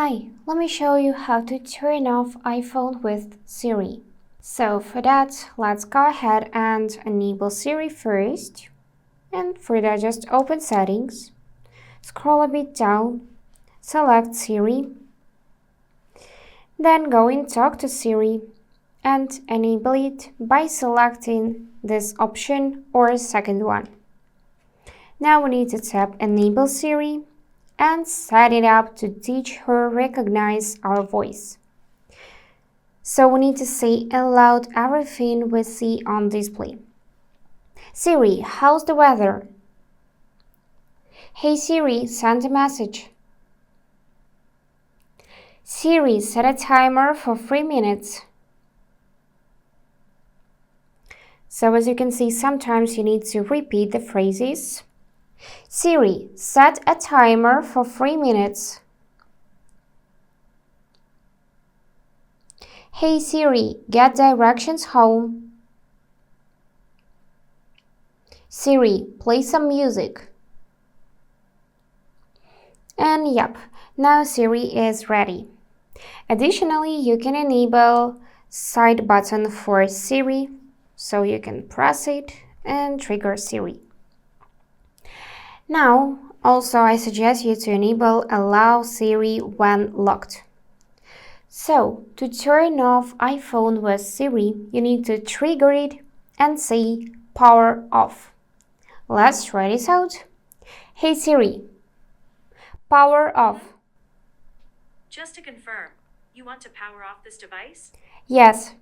Hi, let me show you how to turn off iPhone with Siri. So for that, let's go ahead and enable Siri first. And for that, just open settings, scroll a bit down, select Siri, then go in Talk to Siri and enable it by selecting this option or second one. Now we need to tap Enable Siri and set it up to teach her recognize our voice. So we need to say aloud everything we see on display. Siri, how's the weather? Hey Siri, send a message. Siri, set a timer for 3 minutes. So as you can see, sometimes you need to repeat the phrases. Siri, set a timer for 3 minutes. Hey Siri, get directions home. Siri, play some music. And yep, now Siri is ready. Additionally, you can enable side button for Siri, so you can press it and trigger Siri. Now, also I suggest you to enable Allow Siri when locked. So, to turn off iPhone with Siri, you need to trigger it and say power off. Let's try this out. Hey Siri, power off. Just to confirm, you want to power off this device? Yes.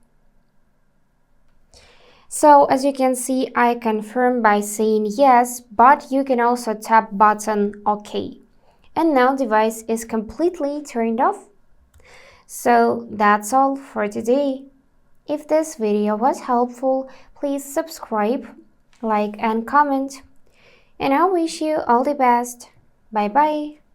So as you can see, I confirm by saying yes, but you can also tap button OK. And now device is completely turned off. So that's all for today. If this video was helpful, please subscribe, like and comment. And I wish you all the best. Bye bye.